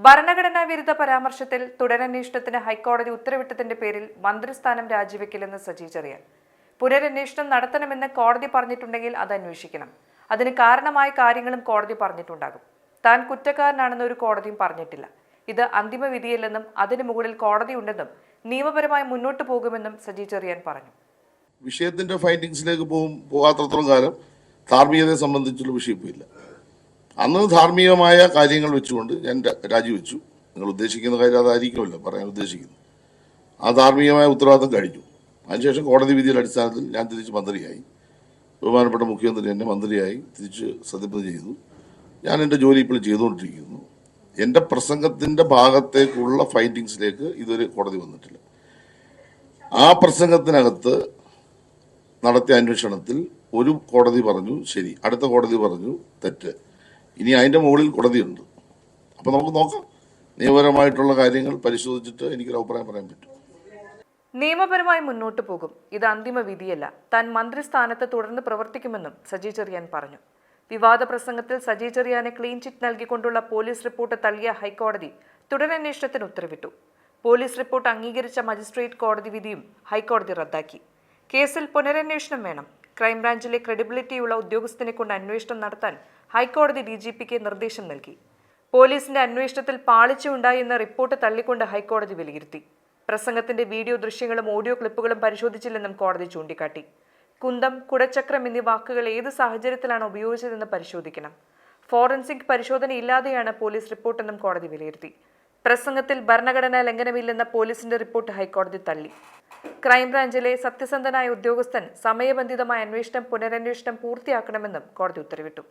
ഭരണഘടനാ വിരുദ്ധ പരാമർശത്തിൽ തുടരന്വേഷണത്തിന് ഹൈക്കോടതി ഉത്തരവിട്ടതിന്റെ പേരിൽ മന്ത്രിസ്ഥാനം രാജിവെക്കില്ലെന്ന് സജി ചെറിയാൻ. പുനരന്വേഷണം നടത്തണമെന്ന് കോടതി പറഞ്ഞിട്ടുണ്ടെങ്കിൽ അത് അന്വേഷിക്കണം. അതിന് കാരണമായ കാര്യങ്ങളും കോടതി പറഞ്ഞിട്ടുണ്ടാകും. താൻ കുറ്റക്കാരനാണെന്ന് ഒരു കോടതിയും പറഞ്ഞിട്ടില്ല. ഇത് അന്തിമ വിധിയല്ലെന്നും അതിനു മുകളിൽ കോടതിയുണ്ടെന്നും നിയമപരമായി മുന്നോട്ട് പോകുമെന്നും സജി ചെറിയാൻ പറഞ്ഞു. വിഷയത്തിന്റെ ഫൈൻഡിങ്സിലേക്ക് പോകാത്രത്തോളം കാലം ധാർമ്മികതയെ സംബന്ധിച്ചുള്ള വിഷയമില്ല. അന്ന് ധാർമ്മികമായ കാര്യങ്ങൾ വെച്ചുകൊണ്ട് ഞാൻ രാജിവെച്ചു. നിങ്ങൾ ഉദ്ദേശിക്കുന്ന കാര്യം അതായിരിക്കുമല്ലോ പറയാൻ ഉദ്ദേശിക്കുന്നത്. ആ ധാർമ്മികമായ ഉത്തരവാദിത്തം കഴിഞ്ഞു. അതിനുശേഷം കോടതി വിധിയുടെ അടിസ്ഥാനത്തിൽ ഞാൻ തിരിച്ച് മന്ത്രിയായി. ബഹുമാനപ്പെട്ട മുഖ്യമന്ത്രി എന്നെ മന്ത്രിയായി തിരിച്ച് സത്യപ്രതിജ്ഞ ചെയ്തു. ഞാൻ എൻ്റെ ജോലി ഇപ്പോൾ ചെയ്തുകൊണ്ടിരിക്കുന്നു. എൻ്റെ പ്രസംഗത്തിൻ്റെ ഭാഗത്തേക്കുള്ള ഫൈൻഡിങ്സിലേക്ക് ഇതുവരെ കോടതി വന്നിട്ടില്ല. ആ പ്രസംഗത്തിനകത്ത് നടത്തിയ അന്വേഷണത്തിൽ ഒരു കോടതി പറഞ്ഞു ശരി, അടുത്ത കോടതി പറഞ്ഞു തെറ്റ്. ഇനി അതിൻ്റെ മുകളിൽ കോടതിയുണ്ട്. അപ്പോൾ നമുക്ക് നോക്കാം. നിയമപരമായിട്ടുള്ള കാര്യങ്ങൾ പരിശോധിച്ചിട്ട് എനിക്കൊരു അഭിപ്രായം പറയാൻ പറ്റും. നിയമപരമായി മുന്നോട്ട് പോകും. ഇത് അന്തിമ വിധിയല്ല. താൻ മന്ത്രിസ്ഥാനത്ത് തുടർന്ന് പ്രവർത്തിക്കുമെന്നും സജി ചെറിയാൻ പറഞ്ഞു. വിവാദ പ്രസംഗത്തിൽ സജി ചെറിയാനെ ക്ലീൻ ചിറ്റ് നൽകിക്കൊണ്ടുള്ള പോലീസ് റിപ്പോർട്ട് തള്ളിയ ഹൈക്കോടതി തുടരന്വേഷണത്തിന് ഉത്തരവിട്ടു. പോലീസ് റിപ്പോർട്ട് അംഗീകരിച്ച മജിസ്ട്രേറ്റ് കോടതി വിധിയും ഹൈക്കോടതി റദ്ദാക്കി. കേസിൽ പുനരന്വേഷണം വേണം. ക്രൈംബ്രാഞ്ചിലെ ക്രെഡിബിലിറ്റിയുള്ള ഉദ്യോഗസ്ഥനെ കൊണ്ട് അന്വേഷണം നടത്താൻ ഹൈക്കോടതി DGPക്ക് നിർദ്ദേശം നൽകി. പോലീസിന്റെ അന്വേഷണത്തിൽ പാളിച്ചയുണ്ടായി എന്ന റിപ്പോർട്ട് തള്ളിക്കൊണ്ട് ഹൈക്കോടതി വിലയിരുത്തി. പ്രസംഗത്തിന്റെ വീഡിയോ ദൃശ്യങ്ങളും ഓഡിയോ ക്ലിപ്പുകളും പരിശോധിച്ചില്ലെന്നും കോടതി ചൂണ്ടിക്കാട്ടി. കുന്തം, കുടച്ചക്രം എന്നീ വാക്കുകൾ ഏത് സാഹചര്യത്തിലാണ് ഉപയോഗിച്ചതെന്ന് പരിശോധിക്കണം. ഫോറൻസിക് പരിശോധന ഇല്ലാതെയാണ് പോലീസ് റിപ്പോർട്ടെന്നും കോടതി വിലയിരുത്തി. പ്രസംഗത്തിൽ ഭരണഘടനാ ലംഘനമില്ലെന്ന പോലീസിന്റെ റിപ്പോർട്ട് ഹൈക്കോടതി തള്ളി. ക്രൈംബ്രാഞ്ചിലെ സത്യസന്ധനായ ഉദ്യോഗസ്ഥൻ സമയബന്ധിതമായ പുനരന്വേഷണം പൂർത്തിയാക്കണമെന്നും കോടതി ഉത്തരവിട്ടു.